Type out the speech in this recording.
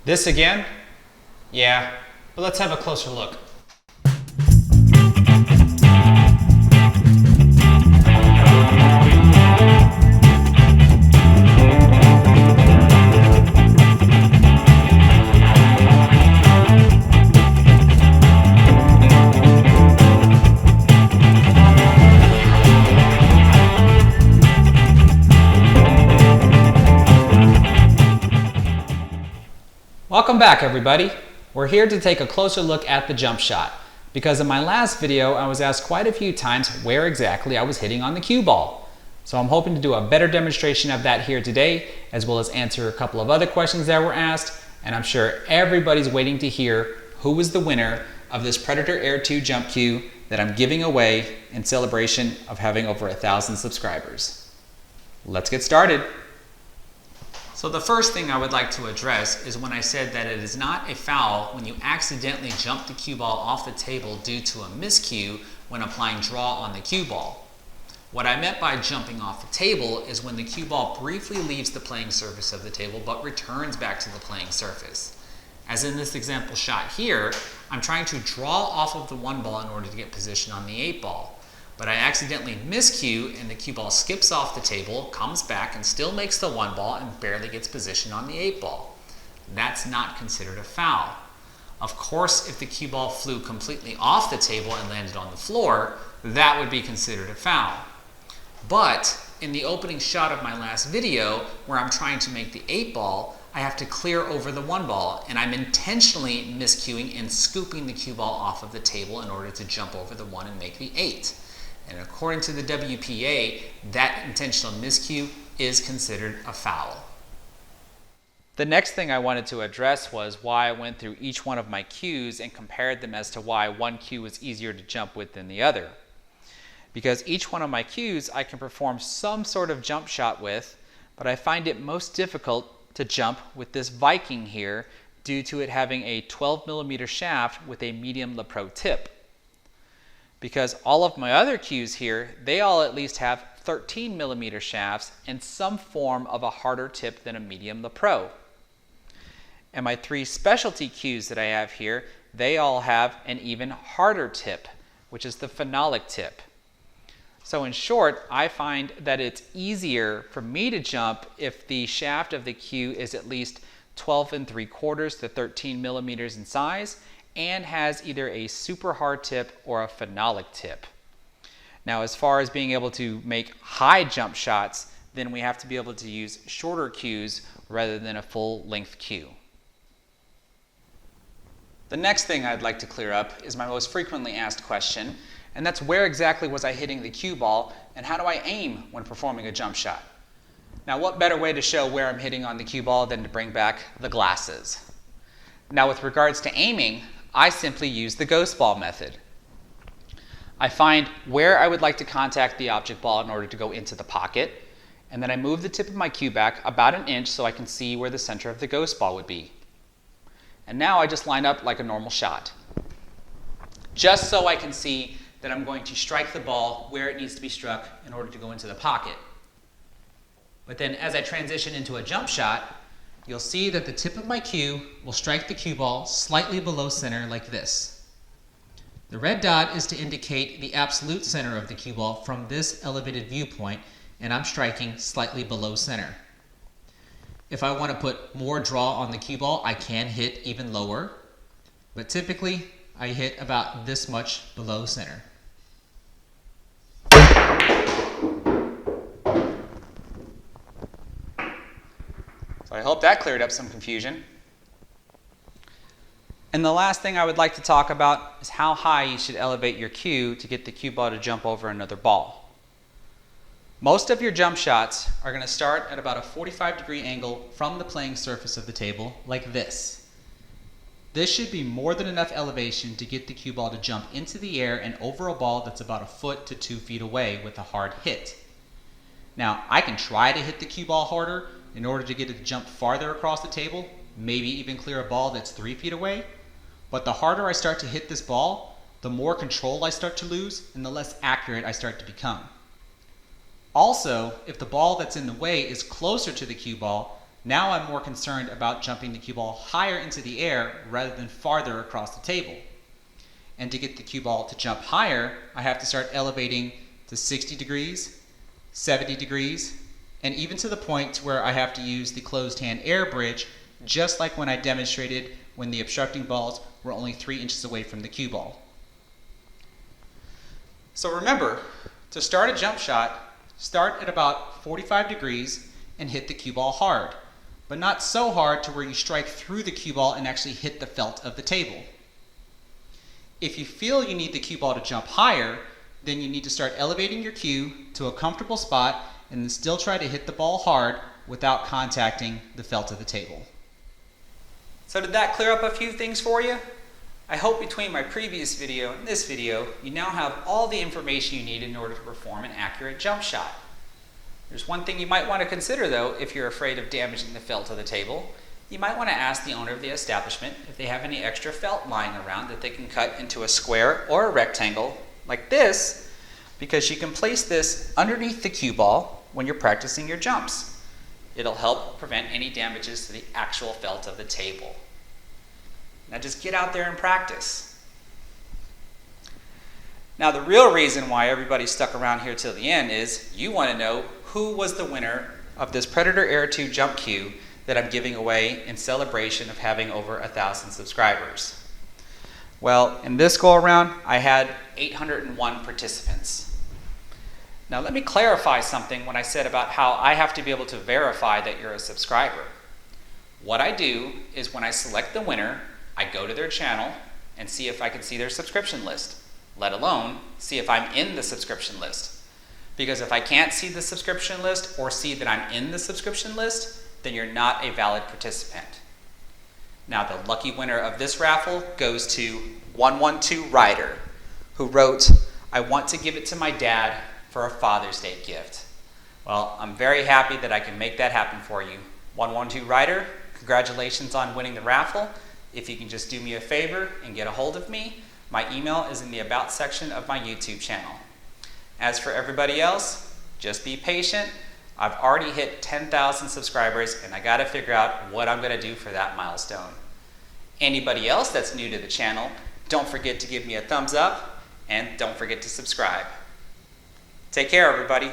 This again? Yeah, but let's have a closer look. Welcome back, everybody. We're here to take a closer look at the jump shot, because in my last video I was asked quite a few times where exactly I was hitting on the cue ball. So I'm hoping to do a better demonstration of that here today, as well as answer a couple of other questions that were asked, and I'm sure everybody's waiting to hear who was the winner of this Predator Air 2 jump cue that I'm giving away in celebration of having over 1,000 subscribers. Let's get started. So the first thing I would like to address is when I said that it is not a foul when you accidentally jump the cue ball off the table due to a miscue when applying draw on the cue ball. What I meant by jumping off the table is when the cue ball briefly leaves the playing surface of the table but returns back to the playing surface. As in this example shot here, I'm trying to draw off of the 1 ball in order to get position on the 8 ball. But I accidentally miscue and the cue ball skips off the table, comes back and still makes the 1 ball and barely gets position on the 8 ball. That's not considered a foul. Of course, if the cue ball flew completely off the table and landed on the floor, that would be considered a foul. But in the opening shot of my last video, where I'm trying to make the 8 ball, I have to clear over the 1 ball, and I'm intentionally miscuing and scooping the cue ball off of the table in order to jump over the 1 and make the 8. And according to the WPA, that intentional miscue is considered a foul. The next thing I wanted to address was why I went through each one of my cues and compared them as to why one cue was easier to jump with than the other. Because each one of my cues I can perform some sort of jump shot with, but I find it most difficult to jump with this Viking here due to it having a 12mm shaft with a medium LePro tip. Because all of my other cues here, they all at least have 13mm shafts and some form of a harder tip than a medium LePro. And my 3 specialty cues that I have here, they all have an even harder tip, which is the phenolic tip. So in short, I find that it's easier for me to jump if the shaft of the cue is at least 12 3/4 to 13mm in size, and has either a super hard tip or a phenolic tip. Now, as far as being able to make high jump shots, then we have to be able to use shorter cues rather than a full length cue. The next thing I'd like to clear up is my most frequently asked question, and that's where exactly was I hitting the cue ball and how do I aim when performing a jump shot? Now, what better way to show where I'm hitting on the cue ball than to bring back the glasses? Now, with regards to aiming, I simply use the ghost ball method. I find where I would like to contact the object ball in order to go into the pocket, and then I move the tip of my cue back about 1 inch so I can see where the center of the ghost ball would be. And now I just line up like a normal shot, just so I can see that I'm going to strike the ball where it needs to be struck in order to go into the pocket. But then as I transition into a jump shot, you'll see that the tip of my cue will strike the cue ball slightly below center like this. The red dot is to indicate the absolute center of the cue ball from this elevated viewpoint, and I'm striking slightly below center. If I want to put more draw on the cue ball, I can hit even lower, but typically I hit about this much below center. I hope that cleared up some confusion. And the last thing I would like to talk about is how high you should elevate your cue to get the cue ball to jump over another ball. Most of your jump shots are going to start at about a 45-degree angle from the playing surface of the table, like this. This should be more than enough elevation to get the cue ball to jump into the air and over a ball that's about 1 foot to 2 feet away with a hard hit. Now, I can try to hit the cue ball harder in order to get it to jump farther across the table, maybe even clear a ball that's 3 feet away. But the harder I start to hit this ball, the more control I start to lose and the less accurate I start to become. Also, if the ball that's in the way is closer to the cue ball, Now I'm more concerned about jumping the cue ball higher into the air rather than farther across the table. And to get the cue ball to jump higher, I have to start elevating to 60 degrees, 70 degrees, and even to the point where I have to use the closed hand air bridge, just like when I demonstrated when the obstructing balls were only 3 inches away from the cue ball. So remember, to start a jump shot, start at about 45 degrees and hit the cue ball hard, but not so hard to where you strike through the cue ball and actually hit the felt of the table. If you feel you need the cue ball to jump higher, then you need to start elevating your cue to a comfortable spot and then still try to hit the ball hard without contacting the felt of the table. So did that clear up a few things for you? I hope between my previous video and this video, you now have all the information you need in order to perform an accurate jump shot. There's one thing you might want to consider though, if you're afraid of damaging the felt of the table. You might want to ask the owner of the establishment if they have any extra felt lying around that they can cut into a square or a rectangle like this, because you can place this underneath the cue ball when you're practicing your jumps. It'll help prevent any damages to the actual felt of the table. Now just get out there and practice. Now the real reason why everybody stuck around here till the end is you want to know who was the winner of this Predator Air 2 jump cue that I'm giving away in celebration of having over 1,000 subscribers. Well, in this go around, I had 801 participants. Now let me clarify something when I said about how I have to be able to verify that you're a subscriber. What I do is when I select the winner, I go to their channel and see if I can see their subscription list, let alone see if I'm in the subscription list. Because if I can't see the subscription list or see that I'm in the subscription list, then you're not a valid participant. Now the lucky winner of this raffle goes to 112 Rider, who wrote, "I want to give it to my dad for a Father's Day gift." Well, I'm very happy that I can make that happen for you. 112 Rider, congratulations on winning the raffle. If you can just do me a favor and get a hold of me, my email is in the About section of my YouTube channel. As for everybody else, just be patient. I've already hit 10,000 subscribers and I gotta figure out what I'm gonna do for that milestone. Anybody else that's new to the channel, don't forget to give me a thumbs up and don't forget to subscribe. Take care, everybody.